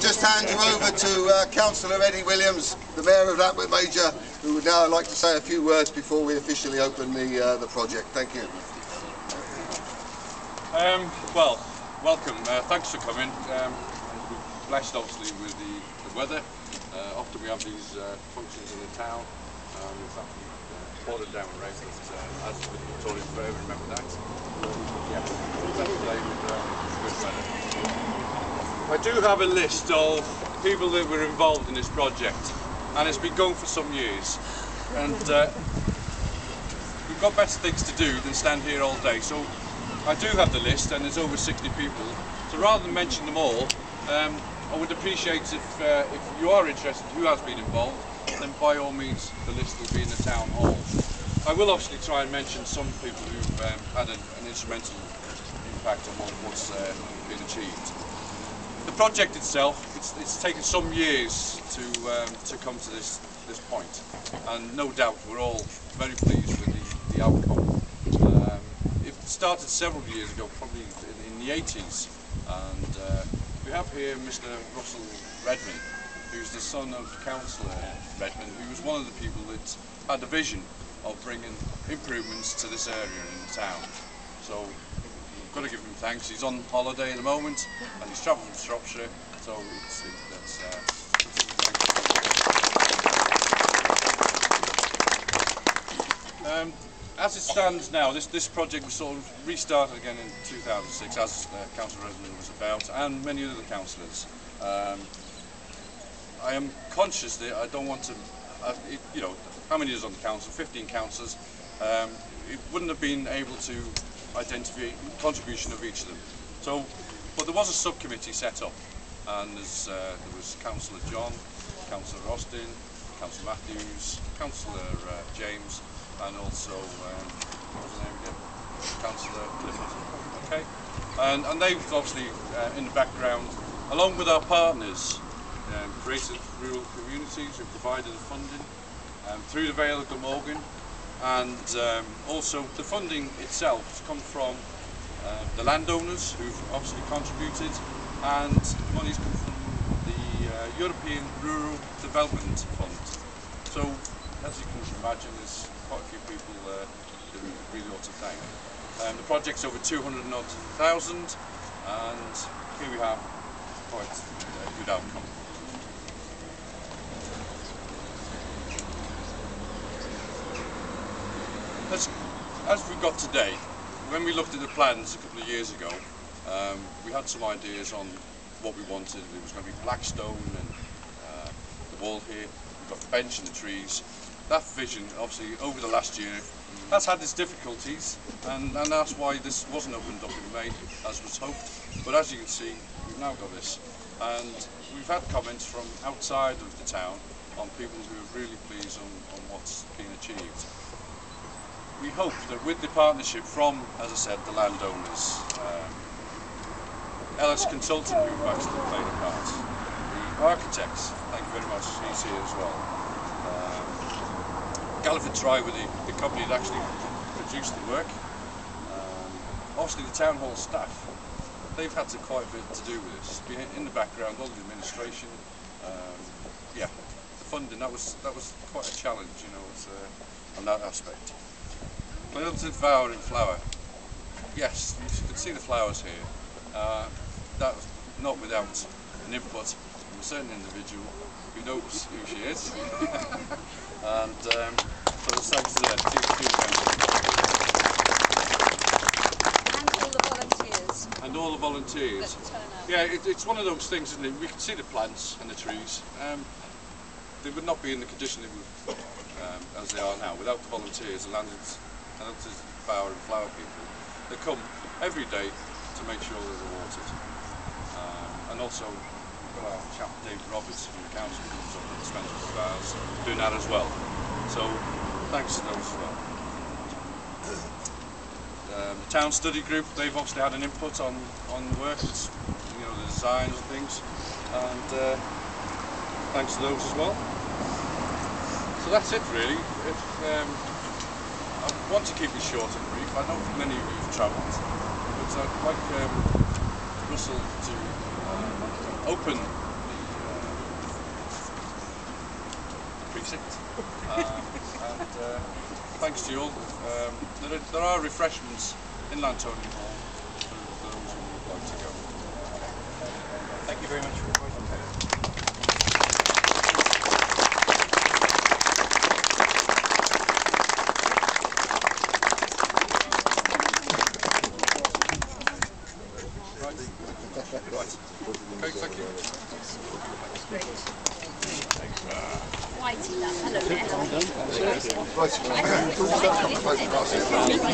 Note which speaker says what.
Speaker 1: just hand you over to Councillor Eddie Williams, the Mayor of Lapworth Major, who would now like to say a few words before we officially open the project. Thank you.
Speaker 2: Well, welcome. Thanks for coming. We're blessed, obviously, with the weather. Often we have these functions in the town. It's actually pouring down with rain, but as with the Victorian Fair, remember that. Yeah, that's today with good weather. I do have a list of people that were involved in this project, and it's been going for some years. And we've got better things to do than stand here all day. So I do have the list, and there's over 60 people. So rather than mention them all, I would appreciate if you are interested who has been involved, then by all means the list will be in the town hall. I will obviously try and mention some people who've had an instrumental impact on what's been achieved. The project itself, it's taken some years to come to this point, and no doubt we're all very pleased with the outcome. It started several years ago, probably in the 80s, and we have here Mr. Russell Redman, who's the son of Councillor Redman, who was one of the people that had the vision of bringing improvements to this area in the town. So we've got to give him thanks. He's on holiday at the moment, and he's travelled from Shropshire, so as it stands now, this project was sort of restarted again in 2006, as Councillor Redman was about, and many other councillors. I am conscious that I don't want to, you know, how many is on the council? 15 councillors. It wouldn't have been able to identify the contribution of each of them. So, but there was a subcommittee set up, and there was Councillor John, Councillor Austin, Councillor Matthews, Councillor James, and also what was the name again? Councillor Clifford. Okay, and they've obviously in the background, along with our partners, created rural communities who provided the funding through the Vale of Glamorgan, and also the funding itself has come from the landowners who've obviously contributed, and the money's come from the European Rural Development Fund. So as you can imagine, there's quite a few people that we really ought to thank. The project's over 200,000, and here we have quite a good outcome. As we've got today, when we looked at the plans a couple of years ago, we had some ideas on what we wanted. It was going to be black stone and the wall here. We've got the bench and the trees. That vision, obviously, over the last year, has had its difficulties, and that's why this wasn't opened up in May, as was hoped. But as you can see, we've now got this, and we've had comments from outside of the town on people who are really pleased on what's been achieved. We hope that with the partnership from, as I said, the landowners, LS Consultant, who've actually played a part, the architects, thank you very much, he's here as well. Galliford Try with the company that actually produced the work. Obviously the town hall staff, they've had quite a bit to do with this. In the background, all the administration, yeah, the funding, that was quite a challenge, you know, on that aspect. When it comes to flower and flower, yes, you can see the flowers here. That was not without an input from a certain individual who knows who she is. And so thanks to the team members. And all the volunteers. Yeah, it's one of those things, isn't it? We can see the plants and the trees. They would not be in the condition as they are now without the volunteers, the landowners, flower and flower people. They come every day to make sure that they're watered. And also, we've got our chap David Roberts from the council who comes up and spends a few hours doing that as well. So thanks to those as well. The town study group, they've obviously had an input on the work, you know, the designs and things, and thanks to those as well. So that's it really. I want to keep it short and brief. I know many of you have travelled, but I'd like Russell to open the visit. And thanks to you all. There are refreshments in Lantonian Hall for those who would like to go.
Speaker 3: Thank you very much for your voice.
Speaker 2: Right. Okay, thank you.
Speaker 4: Whitey, hello there.
Speaker 1: Right.